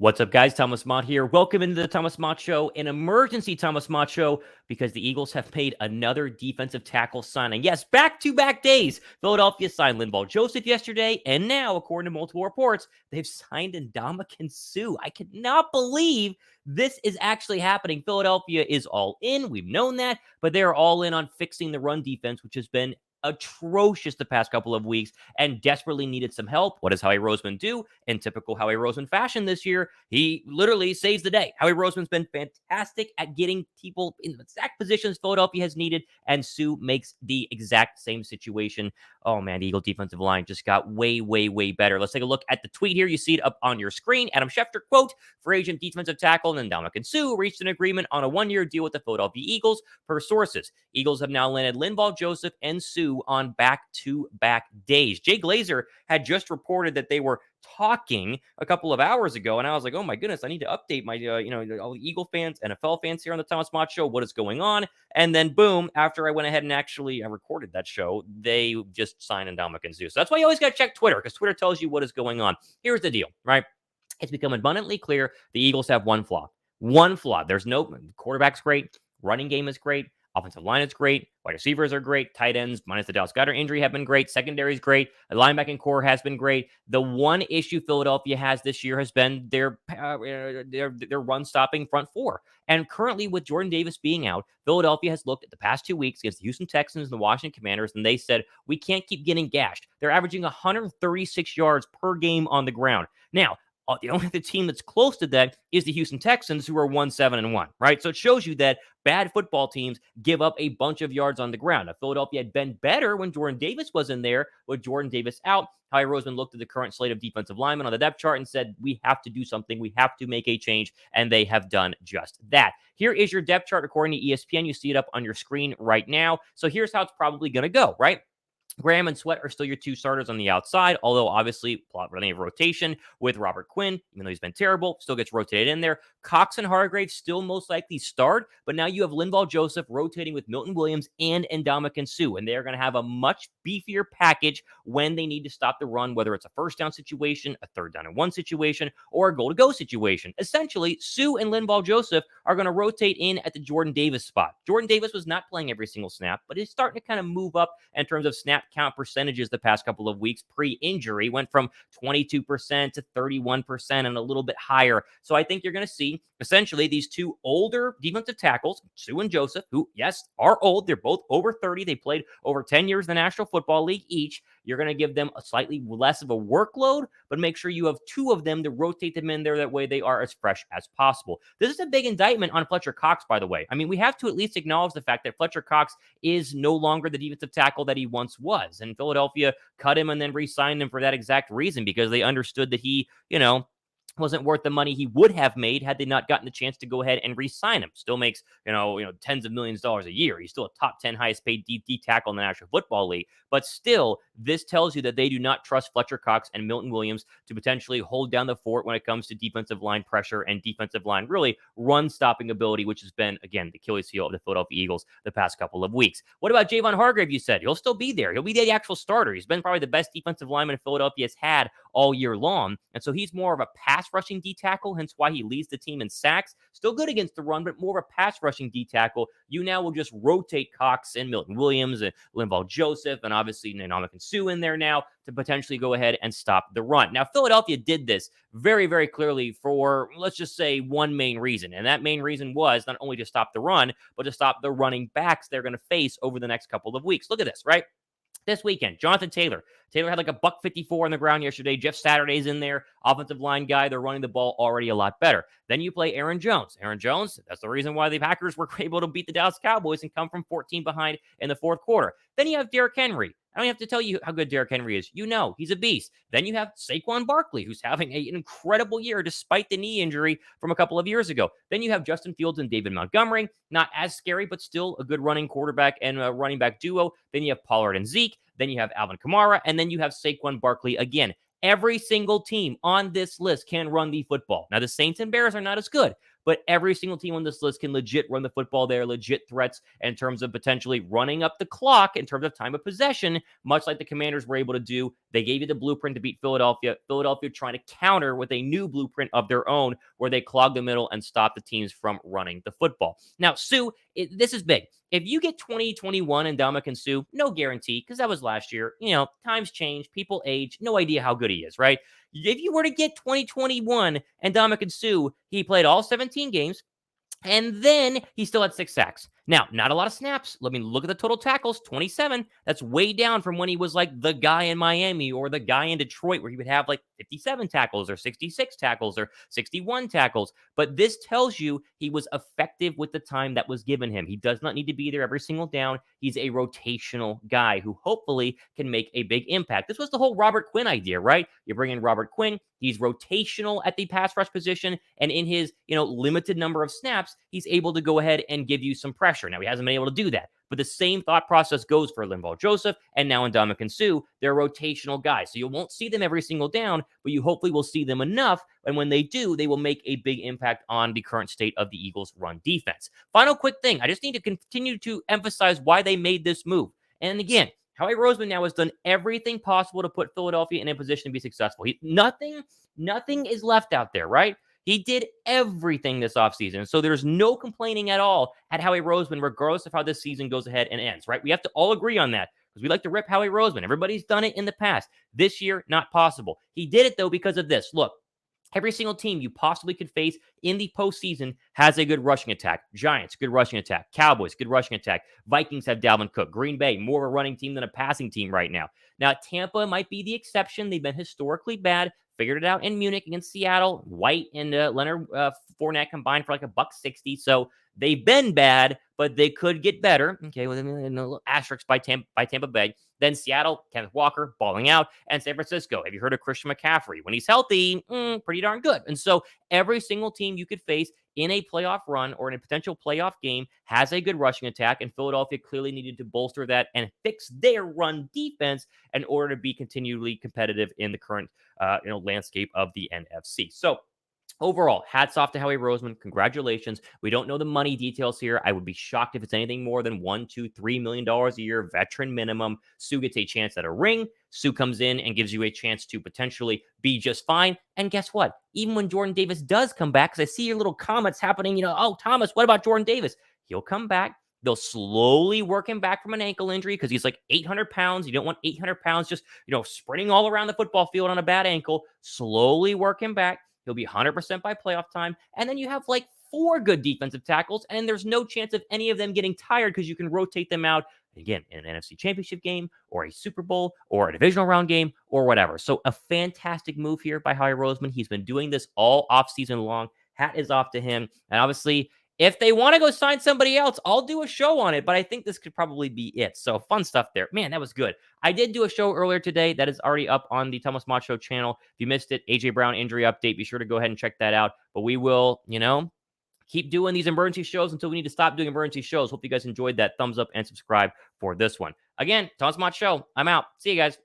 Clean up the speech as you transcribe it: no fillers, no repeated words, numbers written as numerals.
What's up, guys? Thomas Mott here. Welcome into the Thomas Mott Show, an emergency Thomas Mott Show, because the Eagles have made another defensive tackle signing. Yes, back-to-back days. Philadelphia signed Linval Joseph yesterday, and now, according to multiple reports, they've signed Ndamukong Suh. I cannot believe this is actually happening. Philadelphia is all in. We've known that, but they're all in on fixing the run defense, which has been atrocious the past couple of weeks and desperately needed some help. What does Howie Roseman do? In typical Howie Roseman fashion this year, he literally saves the day. Howie Roseman's been fantastic at getting people in the exact positions Philadelphia has needed, and Suh makes the exact same situation. Oh man, the Eagle defensive line just got way, way, way better. Let's take a look at the tweet here. You see it up on your screen. Adam Schefter, quote, free agent defensive tackle Ndamukong Suh reached an agreement on a one-year deal with the Philadelphia Eagles per sources. Eagles have now landed Linval Joseph and Suh on back-to-back days. Jay Glazer had just reported that they were talking a couple of hours ago, and I was like, oh my goodness, I need to update my all the Eagle fans, NFL fans here on the Thomas Mott Show. What is going on? And then boom, after I went ahead and actually recorded that show, they just signed Ndamukong Suh. So that's why you always got to check Twitter, because Twitter tells you what is going on. Here's the deal, right? It's become abundantly clear the Eagles have one flaw. One flaw. There's no quarterback's great, running game is great, offensive line is great, wide receivers are great, tight ends, minus the Dallas Goedert injury, have been great, secondary is great, the linebacking core has been great. The one issue Philadelphia has this year has been their run-stopping front four. And currently, with Jordan Davis being out, Philadelphia has looked at the past 2 weeks against the Houston Texans and the Washington Commanders, and they said, we can't keep getting gashed. They're averaging 136 yards per game on the ground. Now, the only other team that's close to that is the Houston Texans, who are 1-7-1, right? So it shows you that bad football teams give up a bunch of yards on the ground. Now, Philadelphia had been better when Jordan Davis was in there. With Jordan Davis out, Howie Roseman looked at the current slate of defensive linemen on the depth chart and said, we have to do something. We have to make a change, and they have done just that. Here is your depth chart according to ESPN. You see it up on your screen right now. So here's how it's probably going to go, right? Graham and Sweat are still your two starters on the outside, although obviously running a rotation with Robert Quinn, even though he's been terrible, still gets rotated in there. Cox and Hargrave still most likely start, but now you have Linval Joseph rotating with Milton Williams and Ndamukong Suh, and they're going to have a much beefier package when they need to stop the run, whether it's a first down situation, a third down and one situation, or a goal-to-go situation. Essentially, Suh and Linval Joseph are going to rotate in at the Jordan Davis spot. Jordan Davis was not playing every single snap, but is starting to kind of move up in terms of snap count percentages the past couple of weeks pre-injury. Went from 22% to 31% and a little bit higher. So I think you're going to see essentially these two older defensive tackles, Suh and Joseph, who, yes, are old. They're both over 30. They played over 10 years in the National Football League each. You're going to give them a slightly less of a workload, but make sure you have two of them to rotate them in there. That way they are as fresh as possible. This is a big indictment on Fletcher Cox, by the way. I mean, we have to at least acknowledge the fact that Fletcher Cox is no longer the defensive tackle that he once was. And Philadelphia cut him and then re-signed him for that exact reason, because they understood that he, wasn't worth the money he would have made had they not gotten the chance to go ahead and re-sign him. Still makes, tens of millions of dollars a year. He's still a top 10 highest paid DT tackle in the National Football League. But still, this tells you that they do not trust Fletcher Cox and Milton Williams to potentially hold down the fort when it comes to defensive line pressure and defensive line, really run stopping ability, which has been, again, the Achilles heel of the Philadelphia Eagles the past couple of weeks. What about Javon Hargrave? You said he'll still be there. He'll be the actual starter. He's been probably the best defensive lineman Philadelphia has had all year long. And so he's more of a pass rushing D tackle, hence why he leads the team in sacks. Still good against the run, but more of a pass rushing D tackle. You now will just rotate Cox and Milton Williams and Linval Joseph, and obviously Ndamukong Suh in there now to potentially go ahead and stop the run. Now, Philadelphia did this very, very clearly for, let's just say, one main reason. And that main reason was not only to stop the run, but to stop the running backs they're going to face over the next couple of weeks. Look at this, right? This weekend, Jonathan Taylor. Taylor had like a $154 on the ground yesterday. Jeff Saturday's in there, offensive line guy. They're running the ball already a lot better. Then you play Aaron Jones. Aaron Jones, that's the reason why the Packers were able to beat the Dallas Cowboys and come from 14 behind in the fourth quarter. Then you have Derrick Henry. I don't have to tell you how good Derrick Henry is. You know, he's a beast. Then you have Saquon Barkley, who's having an incredible year despite the knee injury from a couple of years ago. Then you have Justin Fields and David Montgomery. Not as scary, but still a good running quarterback and a running back duo. Then you have Pollard and Zeke. Then you have Alvin Kamara. And then you have Saquon Barkley again. Every single team on this list can run the football. Now, the Saints and Bears are not as good, but every single team on this list can legit run the football. They're legit threats in terms of potentially running up the clock in terms of time of possession, much like the Commanders were able to do. They gave you the blueprint to beat Philadelphia. Philadelphia trying to counter with a new blueprint of their own where they clog the middle and stop the teams from running the football. Now, Suh, this is big. If you get 2021 and Ndamukong Suh, no guarantee, because that was last year. Times change, people age, no idea how good he is, right? If you were to get 2021 and Ndamukong Suh, he played all 17 games. And then he still had 6 sacks. Now, not a lot of snaps. Let me look at the total tackles, 27. That's way down from when he was like the guy in Miami or the guy in Detroit where he would have like 57 tackles or 66 tackles or 61 tackles. But this tells you he was effective with the time that was given him. He does not need to be there every single down. He's a rotational guy who hopefully can make a big impact. This was the whole Robert Quinn idea, right? You bring in Robert Quinn. He's rotational at the pass rush position. And in his, limited number of snaps, he's able to go ahead and give you some pressure. Now, he hasn't been able to do that. But the same thought process goes for Linval Joseph and now Ndamukong Suh. They're rotational guys. So you won't see them every single down, but you hopefully will see them enough. And when they do, they will make a big impact on the current state of the Eagles' run defense. Final quick thing. I just need to continue to emphasize why they made this move. And again, Howie Roseman now has done everything possible to put Philadelphia in a position to be successful. Nothing is left out there, right? He did everything this offseason. So there's no complaining at all at Howie Roseman, regardless of how this season goes ahead and ends, right? We have to all agree on that because we like to rip Howie Roseman. Everybody's done it in the past. This year, not possible. He did it, though, because of this. Look, every single team you possibly could face in the postseason has a good rushing attack. Giants, good rushing attack. Cowboys, good rushing attack. Vikings have Dalvin Cook. Green Bay, more of a running team than a passing team right now. Now, Tampa might be the exception. They've been historically bad. Figured it out in Munich against Seattle. White and Leonard Fournette combined for like $160. So they've been bad, but they could get better. Okay, with a little asterisk by Tampa Bay. Then Seattle, Kenneth Walker balling out, and San Francisco. Have you heard of Christian McCaffrey? When he's healthy, pretty darn good. And so every single team you could face in a playoff run or in a potential playoff game has a good rushing attack, and Philadelphia clearly needed to bolster that and fix their run defense in order to be continually competitive in the current landscape of the NFC. So overall, hats off to Howie Roseman. Congratulations. We don't know the money details here. I would be shocked if it's anything more than $1, $2, $3 million a year, veteran minimum. Suh gets a chance at a ring. Suh comes in and gives you a chance to potentially be just fine. And guess what? Even when Jordan Davis does come back, because I see your little comments happening, oh, Thomas, what about Jordan Davis? He'll come back. They'll slowly work him back from an ankle injury because he's like 800 pounds. You don't want 800 pounds just, sprinting all around the football field on a bad ankle. Slowly work him back. He'll be 100% by playoff time. And then you have like 4 good defensive tackles, and there's no chance of any of them getting tired because you can rotate them out, again, in an NFC Championship game or a Super Bowl or a divisional round game or whatever. So a fantastic move here by Howie Roseman. He's been doing this all offseason long. Hat is off to him. And obviously, if they want to go sign somebody else, I'll do a show on it, but I think this could probably be it. So fun stuff there. Man, that was good. I did do a show earlier today that is already up on the Thomas Mott Show channel. If you missed it, AJ Brown injury update, be sure to go ahead and check that out. But we will, keep doing these emergency shows until we need to stop doing emergency shows. Hope you guys enjoyed that. Thumbs up and subscribe for this one. Again, Thomas Mott Show. I'm out. See you guys.